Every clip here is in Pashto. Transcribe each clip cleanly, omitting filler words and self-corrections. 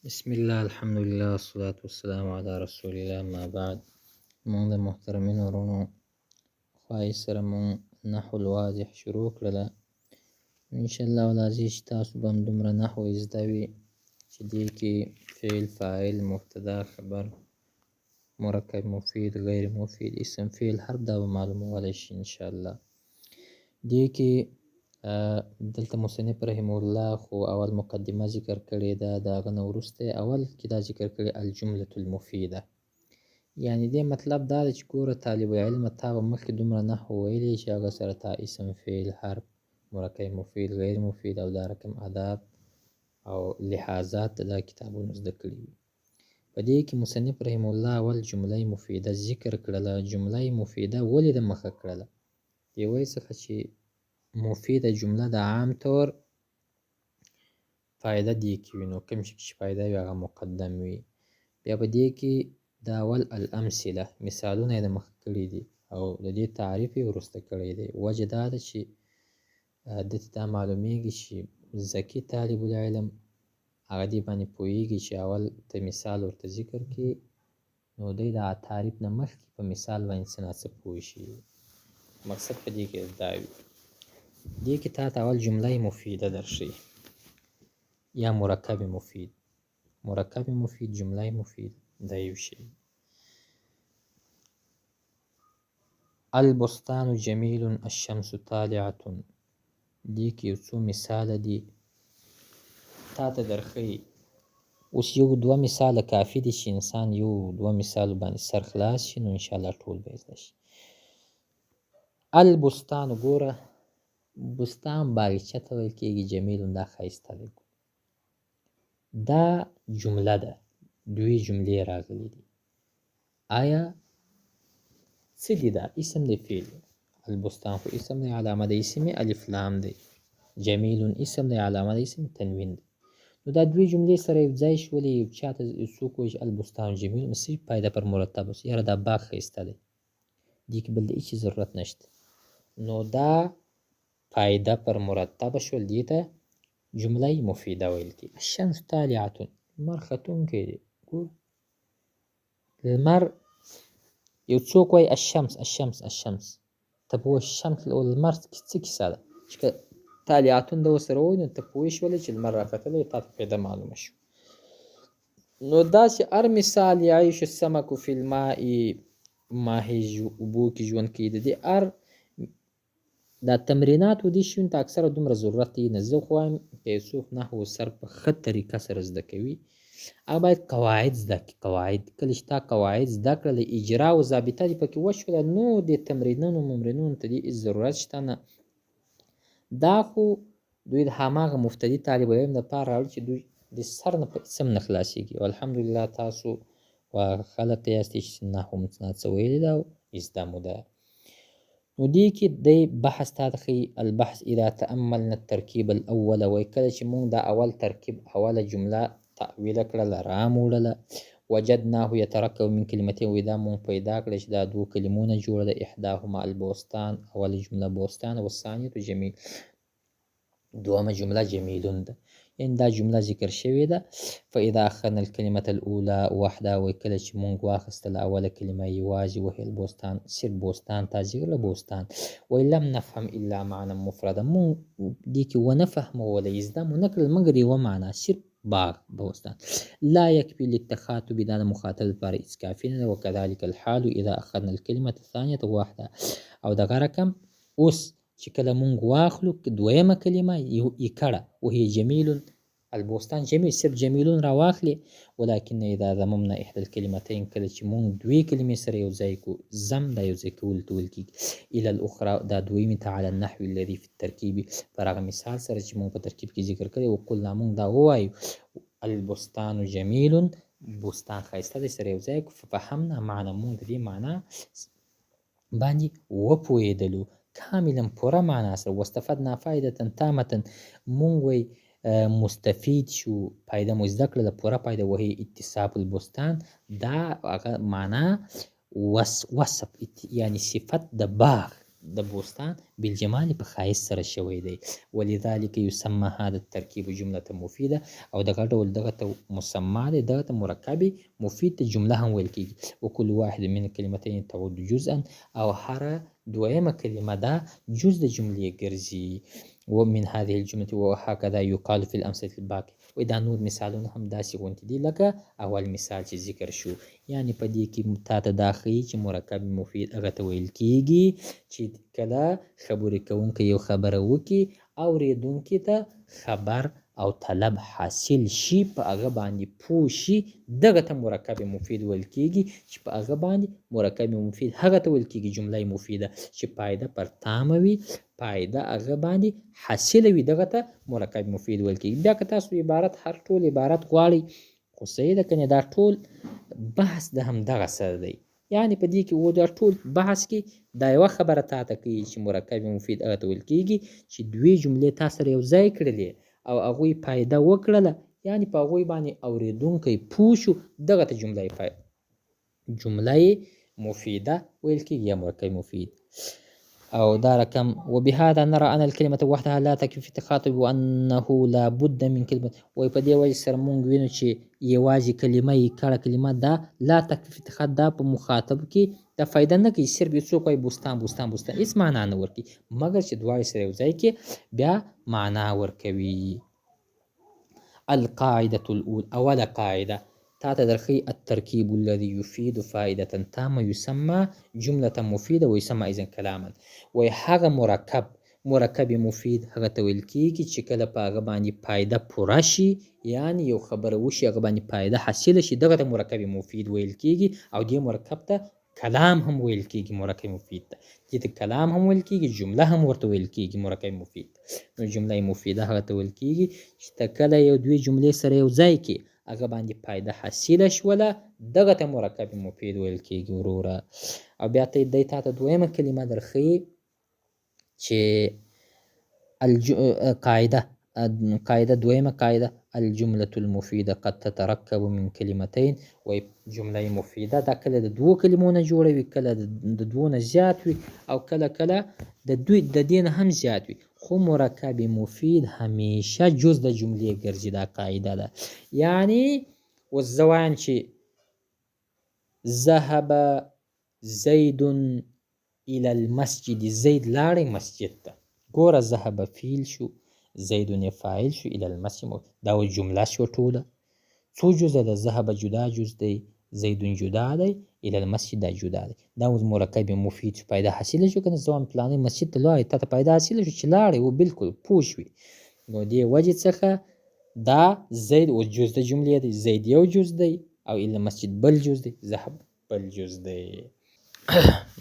بسم الله الحمد لله والصلاة والسلام على رسول الله ما بعد. مونږ د محترمینو ورونو خوای سره مونږ نحو الواضح شروع کړله. انشاءالله العزیز چې تاسو به هم دومره نحو یې زده وي چې دې کې فعل فاعل مبتدا خبر مرکب مفید غیر مفید اسم فعل هر دا به معلومولی شي انشاءالله. دې کې دلته مصنف رحمه الله خو اول مقدمه ذکر کړې ده، د هغه نه وروسته اول کې دا ذکر کړې الجملة المفیده، یعنی دې مطلب دا ده چې ګوره طالب علمه تا به مخکې دومره نحو ویلی چې هغه سره تا اسم فعل حرف مرکب مفید غیر مفید او دا رقم آداب او لحاظات دا کتابونه زده کړي وي. په دې کې مصنف رحمه الله اول جمله مفیده ذکر کړله. جمله مفیده ولې د مخه کړله؟ دې وجې څخه چې مفیده جمله د عام طور فایده دې کې وي، نو کوم شي چې فایده وي هغه مقدم وي. بیا په دې کې د اول الامثله مثالونه یې د مخه کړي دي او د دې تعریف یې وروسته کړی دی. وجه دا ده چې دته دا معلومیږي چې ذکي طالب العلم هغه دې باندې پوهیږي چې اول ته مثال ورته ذکر کړي، نو دی د تعریف نه مخکې په مثال باندې څه ناڅه پوه شي. مقصد په دې کې دا وي. دې کې تا ته اول جمله مفیده درښي یا مرکب مفید. مرکب مفید جمله مفید دا یو شی. البستان جمیل الشمس طالعة، دې کې یو څو مثاله دي تا ته درښي. اوس یو دوه مثاله کافي دي چې انسان یو دوه مثال باندې سر خلاص شي، نو انشاءالله ټول به زده شي. البستان ګوره بستان باغچه ته ویل کېږي، جمیل دا ښایسته دی. دا جمله ده، دوی جملې راغلي دي. آیا څه دي دا؟ اسم دی فعل. البستان خو اسم دی، علامه د اسم الف لام دی. جمیل اسم دی، علامه د اسم تنوین دی. نو دا دوی جملې سره یو ځای شولې. یو چاته څوک وایي چې البستان جمیل، نو څه پایده پر مرتب اوس یاره دا باغ ښایسته دی، دې کې بل د هېڅ ضرورت نشته. نو دا پایده پر مرتبه شول، دې ته جمله مفیده ویل کېږي. الشمس طالعة لمر ختونکی دی. ګور لمر یو څوک وایي الشمس الشمس الشمس، ته پوه شمس او لمر څه کیسه ده چې که طالعة ده ورسره ووایي نو ته پوه شولې چې لمر راختلی، تا ته پیدا معلومه شو. نو داسې هر مثال یعیش السمک فی الماء، ماهی اوبو کې ژوند کوي. د دې هر دا تمرینات و دې شیونو ته اکثره دومره ضرورت یې نه. زه خو وایم که یو څوک نحو سر په ښه طریقه سره زده کوي هغه باید قواعد زده کړي. قواعد کله چې تا قواعد زده کړله، اجرا او ضابطه دې پکې وشوله، نو دې تمرینونو ممرینونو ته دې هېڅ ضرورت شته نه. دا خو دوی د هماغه مبتدي طالب علم دپاره راوړي چې دوی د سر نه په اسم نه خلاصېږي. او الحمدلله تاسو خلک یاستې چې نحو مو څه ویلې ده او زده مو ده. نو دې کې دی بحث تا ته ښیي. البحث اذا تأملنا الترکیب الاول، وایي کله چې مونږ دا اول ترکیب اوله جمله تعویله کړله راموړله، وجدناه یترکب من کلمتین، وایي دا مونږ پیدا کړه چې دا دوه کلمو نه جوړه ده. احداهما البستان، اوله جمله بوستان، والثانیة جمیل، دومه جمله جمیلون ده، یعنی دا جمله ذکر شوې ده. فاذا اخذنا الکلمة الاولى وحده، وایي کله چې مونږ واخیستله اوله کلمه یوازې، وهي البستان، صرف بوستان تا ذکر له بوستان. وایي لم نفهم الا معنی مفرده، مونږ دې کې ونه فهموله، زده مو نه کړل مګر یوه معنا، صرف باغ بوستان. لا یکفي للتخاطب، دا د مخاطب لپاره هېڅ کافي نه ده. وکذلک الحال اذا اخذنا الکلمة الثانیة واحده، او دغه رقم اوس چې کله مونږ واخلو دویمه کلمه یو کړه، وهي جمیل البوستان، جمیل صرف جمیلون را واخلې. ولکن اذا ضممنا احدى الکلمتین، کله چې مونږ دوی کلمې سره یو ځای کو، ضم دا یو ځای کول ته ویل کېږي. الى الاخرى، دا دویمې ته على النحو الذي في الترکیب، پر هغه مثال سره چې مونږ په ترکیب کې ذکر کړی. وقلنا مونږ دا ووایو البستان جمیل، بوستان ښایسته دی، سره یو ځای کو. ففهمنا معنی، مونږ د دې معنا باندې وپوهېدلو کاملا پوره معنا سره. واستفدنا فایدة تامة، مونږ وایي مستفید شو، پایده مو زده کړله پوره پایده. وهي اتصاف البستان، دا هغه معنا وصف یعنی صفت د باغ د بوستان بالجمال په ښایست سره شوی دی. ولذلك یسمى هذا الترکیب جمله مفیده. او دغه ډول دغه ته مسما دی، دغه ته مرکب مفید ته جمله هم ویل کېږي. وکل واحد من الکلمتین تعود جزءا، او هره دویمه کلمه دا جز د جملې ګرځي. ومن هذه الجملة وهكذا يقال في الأمثلة الباقية. و دا نور مثالونه هم داسې غونتې دي لکه اول مثال چې ذکر شو. یعنی په دې کې تا ته دا ښیي چې مرکب مفید هغه ته ویل کېږي چې کله خبرې کوونکی یو خبره وکړي، اورېدونکي ته خبر او طلب حاصل شي، په هغه باندې پوه شي، دغه ته مرکب مفید ویل کېږي. چې په هغه باندې مرکب مفید هغه ته ویل کېږي جمله مفیده چې پایده پر تامه وي، پایده هغه باندې حاصله وي، دغه ته مرکب مفید ویل کېږي. بیا که تاسو عبارت هر ټول عبارت غواړئ، خو صحیح ده کنې دا ټول بحث د همدغه سره دی. یعنی په دې کې و دا ټول بحث کې دا یوه خبره تا ته کوي چې مرکب مفید هغه ته ویل کېږي چې دوې جملې تا سره یو ځای کړلې او هغوی پایده وکړله، یعنی په هغوی باندې اورېدونکی پوه شو، دغه ته جمله مفیده ویل کېږي یا مرکب مفید. او دا رقم وبهذا نرى ان الكلمه وحدها لا تكفي في التخاطب وانه لا بد من كلمه. وای په دې وجه سره مونږ وینو چې یوازې کلمه یې کړه کلمه دا لا تکفي في التخاطب، دا په مخاطب کې دا فایده نه کوي. صرف یو څوک وایي بوستان بوستان بوستان هېڅ معنا نه ورکوي، مګر چې دواړې سره یو ځای کې بیا معنا ورکوي. القاعده الاولى، اوله قاعده تا ته درښیي الترکیب الذي يفيد فائده تامه يسمى جمله مفیده ويسمى اذا کلاما. وایي هغه مرکب مفید هغه ته ویل کېږي چې کله په هغه باندې پایده پوره شي، یعنی یو خبره وشي هغه باندې پایده حاصله شي، دغه ته مرکب مفید ویل کېږي. او دې مرکب ته کلام هم ویل کېږي، مرکب مفید ته دې ته کلام هم ویل کېږي، جمله هم ورته ویل کېږي مرکب مفید. نو جمله مفیده هغه ته ویل کېږي چې ته کله یو دوې جملې سره یو ځای کې هغه باندې پایده حاصله شوله، دغه ته مرکب مفید ویل کېږي وروره. او بیا ته دی تا ته دویمه کلمه درښیي چې قاعده دویمه قاعده الجملة المفیده قد تترکب من کلمتین. وایي جمله مفیده دا کله د دوو کلمو نه جوړه وي، کله د دوو نه زیات وي، او کله د دې نه هم زیات وي، خو مرکب مفید همیشه جز د جملې ګرځي. دا قاعده ده. یعنی اوس زه وایم چې ذهب زید الى المسجد، زید لاړی مسجد ته. ګوره ذهب فیل شو، زیدون فاعل شو، الى المسجد دا و جمله شو ټوله. څو جزه ده؟ ذهب جدا جز دی، زیدون جدا دی، الى المسجد دا جدا دی. دا مرکب مفید شو، پایده حاصله شو. کنه زه وایم پلانی مسجد ته لاړی، تا ته پایده حاصله شو چې لاړی و بالکل پوه شوې. نو دې وجې څخه دا زید و جز د جملې دی، زید یو جز دی، او الى المسجد بل جز دی، ذهب بل جز دی.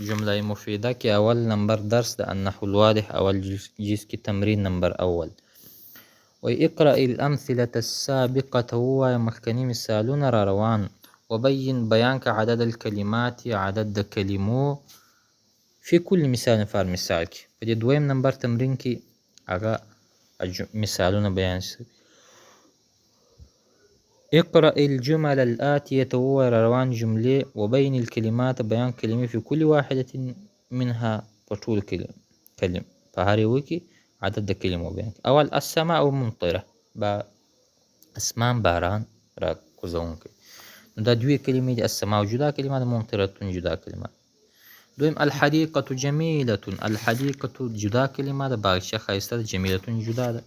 جمله مفیده کې اول نمبر درس د النحو الواضح اول جز کې تمرین نمبر اول. اقرأ الامثله السابقه، ووایه مخکني مثالونه را روان. وبین بیان که عدد الکلمات، عدد د کلمو فی کل مثال فار مثال کې. په دې دویم نمبر تمرین کې هغه مثالونه بیان شي. اقرأ الجمل الآتية، ووایه را روان جملې. وبین الکلمات، بیان کلمې فی کل واحدة منها، په ټول کلم په هر یوه کې عدد د کلمو بیان. اول السماء ممطره، اسمان باران را کوزونکی. نو دا دوی کلمې دي، السماء جدا کلمه ده، ممطرتون جدا کلمه. دویم الحدیقة جمیلة، الحدیقة جدا کلمه ده، باغچه ښایسته ده، جمیلتون جدا ده.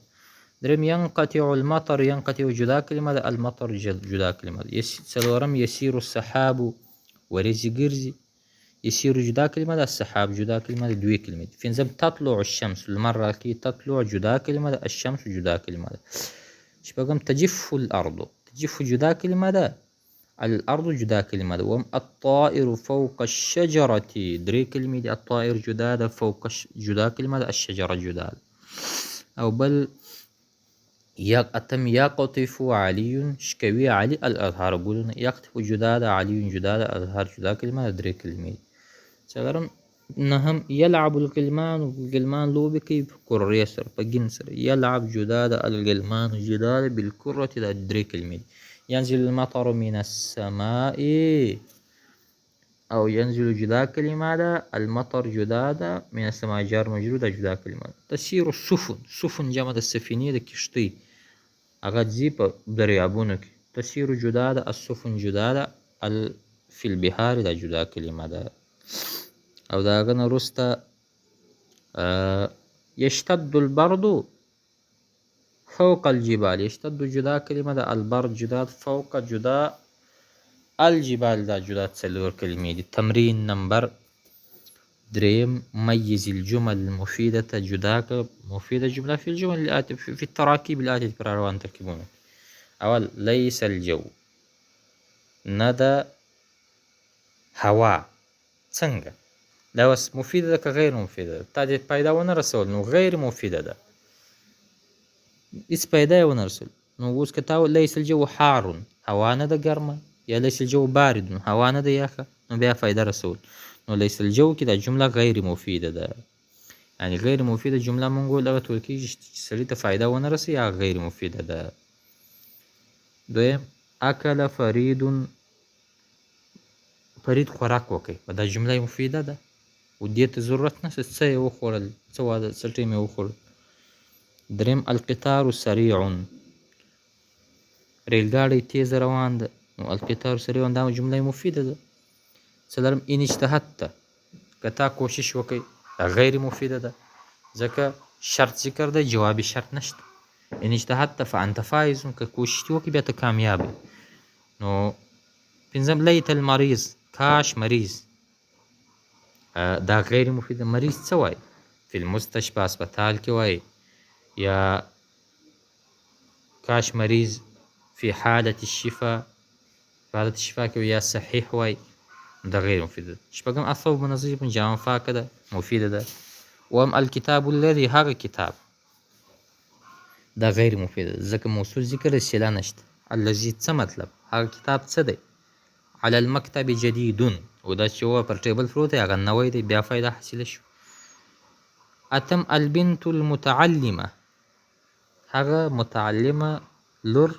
دریم ینقطع المطر، ینقطع جدا کلمه ده، المطر جدا کلمه ده. څلورم یسیر السحاب، وریځې ګرځي، یسیر جدا کلمه ده، السحاب جدا کلمه ده، دوی کلمې دي. پنځم تطلع الشمس، لمر راکي، تطلع جدا کلمه ده، الشمس جدا کلمه ده. شپږم تجف الارض، تجف جدا کلمه ده، الارض جدا کلمه ده. وم الطائر فوق الشجره، درې کلمې دي، الطائر جدا ده، فوق جدا کلمه ده، الشجره جدا ده. او بل اتم یقطف علی، شکوي علی الازهار ګلونه، یقطف جدا ده، علی جدا ده، ازهار جدا کلمه ده، درې کلمې دي. څلورم نهم یلعب الغلمان، غلمان لوبې کوي په کرې سره، په ګین سره. یلعب جدا ده، الغلمان جدا ده، بالکرة ده، درې کلمې دي. ینزل المطر من السماء، او ينزل جدا كلمة ده، المطر جدا ده، من السماء جار مجرور ده جدا كلمة ده. تسير السفن، سفن جمع السفينة ده كشتي اغا تزي په دریابونو کې. تسير جدا ده، السفن جدا ده، في البحار ده جدا كلمة ده. او دا هغه نه وروسته يشتد البرد فوق الجبال. يشتد جدا كلمة ده، البرد جدا، فوق جدا، الجبال دا جدا. څلور کلمې دي. تمرين نمبر 3. ميز الجمل المفيدة جدا مفيدة جملة في الجمل الآتية، في التراكيب الآتية تكرارون تركيبون. أول ليس الجو، ندى هوا. څنګه دا اوس مفیده ده که غیر مفیده ده؟ تا دې پیدا ونه رسول نو غیر مفیده ده، هېڅ پیدا یې ونه رسول. نو اوس که تا لیس الجو حار، هوا نه ده ګرمه، یا لیس الجو بارد، هوا نه ده یخه، نو بیا فایده رسول. نو لیس الجو کې دا جمله غیر مفیده ده. یعنې غیر مفیده جمله مونږ ویل هغه ته ویل کېږي چې سړي ته فایده ونه رسوي، یا غیر مفیده ده. دویم اکل فرید، فرید خوراک وکړي، په دا جمله مفیده ده و دې ته ضرورت نشته څه یې وخوړل، څه واده څه ټیم یې وخوړل. دریم القطار سریع، ریلګاډی تیز روان ده، نو القطار سریع دا جمله مفیده ده. څلورم ان اجتهدت، که تا کوشش وکړي دا غیر مفیده ده، ځکه شرط ذکر ده، جواب شرط نشته. ان اجتهدت فانت فائز، که کوشش دې وکړي بیا ته کامیاب یې. نو پنځم لیت المریض، کاش مریض، دا غیر مفیده. مریض څه وایي؟ فی المستشفى، اسپتال کې وایي، یا کاش مریض فی حالت الشفا، په حالت شفا کې یا صحیح وایي، دا غیر مفیده ده. شپږم الثوب نظیف، جامه پاکه ده، مفیده ده. اووم الکتاب الذي، هغه کتاب، دا غیر مفیده ده ځکه موصول ذکر د صله نشته. الذي څه مطلب؟ هغه کتاب څه دی؟ على المکتب جدید، و دا چې و پر ټیبل پروت دی هغه نوی دی، بیا فایده حاصله شو. اتم البنت المتعلمه، هغه متعلمه لور،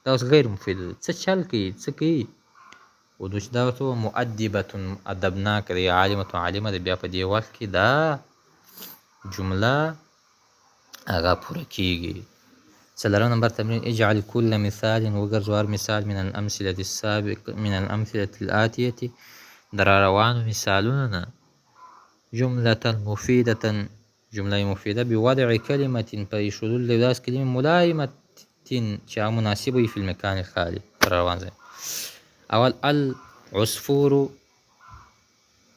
دا اوس غیر مفیده ده. څه چل کوي، څه کوي؟ و دوش دا ورته مؤدبه، ادبناکه دی، عالمه عالمه دی، بیا په دې وخت کې دا جمله هغه پوره کیږي. څلورم نمبر تمرین اجعل كل مثال، وګرځو هر مثال من الامثله السابقه، من الامثله الاتيه، در روانو مثالونو نه، جمله مفیده، جمله مفیده، بوضع کلمه، په ایښودلو د داسې کلمې ملایمه چې هغه مناسبه وي، فی المکان الخالي، در روان ځای. اول العصفور،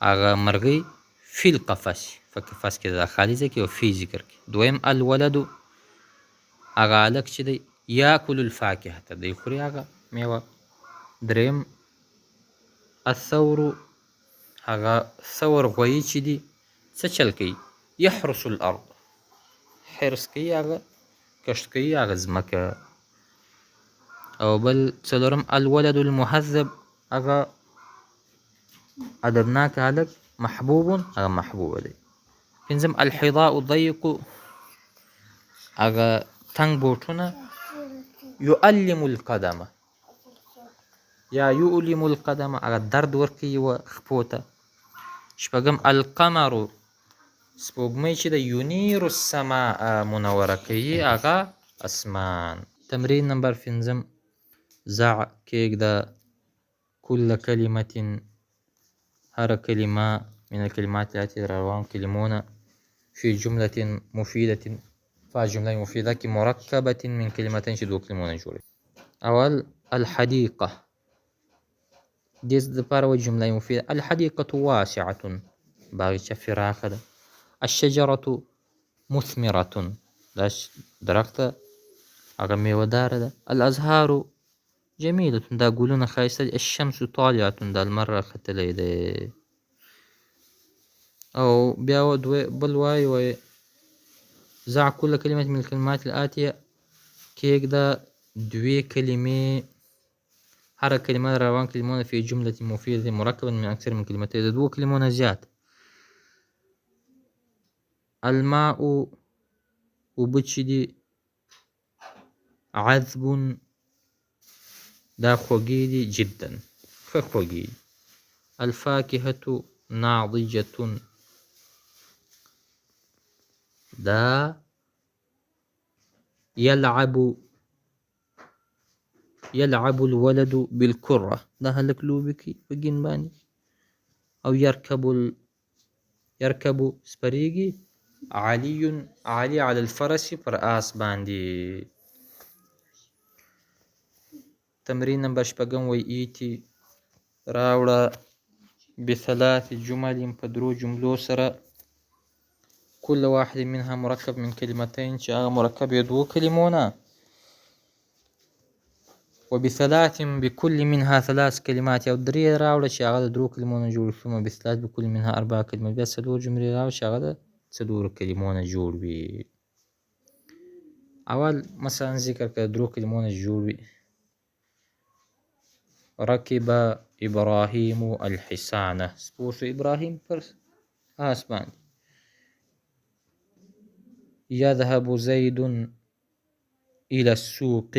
هغه مرغۍ، فی القفص، په قفص کې دا خالي ځای کې او فی ذکر کې. دویم الولد، هغه هلک چې دی، یاکل الفاکهة، دی خوري هغه میوه. دریم الثور، هغه ثور غویي چې دی څه چل کوي؟ یحرس الارض، حرس کوي، هغه کښت کوي هغه ځمکه. او بل څلورم الولد المهذب، هغه ادبناک هلک، محبوب، هغه محبوبه دی. پنځم الحذاء الضيق، هغه تنګ بوټونه، یؤلم القدم، یا یؤلم القدم، هغه درد ورکوي و خپو ته. شپږم القمر، سپوږمۍ چې د یونیر السماء، منوره کوي هغه اسمان. تمرین نمبر 5. ضع، کېږده، کل کلمة، هر کلمه من الكلمات التي روان کلمونه، في جملة مفيدة، فجملة مفيدة کې مرکبة من کلمتين چې دوه کلمونه جوړوي. اول الحديقة، دې دپاره وایي جمله مفیده. الحديقة واسعة، باغچه فراخه ده. الشجرة مثمرة، دا درخته هغه میوه داره ده. الازهار جمیله، دا ګلونه ښایسته دي. الشمس طالعة، دا لمر راختلی دی. او بیا بل وایي ضع كل كلمة من الكلمات الآتية، کېږده دوې کلمې، هر کلمه روان کلمونه، في جملة مفيدة مركبة من أكثر من كلمتين، د دوو کلمو نه زیات. الماء، اوبه چې دي، عذب، دا خوږې دي، جدا ښه خوږې دي. الفاكهة ناضجة. دا يلعب الولد بالكرة. دا هلك لوبكي بجين باني. أو يركب سبريجي علي على الفرس برآس باندي. تمرين نمبر شپږم وإيتي راوړه بثلاث جمل بدرو جملو سره كل واحد منها مركب من كلمتين چې هغه مرکب یې دوو کلمونه وبثلاث بكل منها ثلاث كلمات او درې راوړه چې هغه د درو کلمو نه جوړ ثم بثلاث بكل منها اربع كلمات بیا څلور جملې راوړه چې هغه د څلورو کلمو نه جوړ وي. اول مثلا ذکر کړه درو کلمو نه جوړ وي. ركب إبراهيم الحصان. سپور إبراهيم پر آس باندې. يذهب زيد إلى السوق.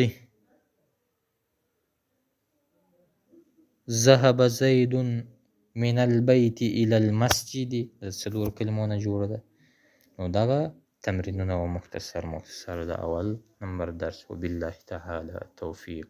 ذهب زيد من البيت إلى المسجد. څلور کلمو نه جوړه ده. نو دغه تمرینونه مختصر د اول نمبر درس. وبالله تعالى التوفيق.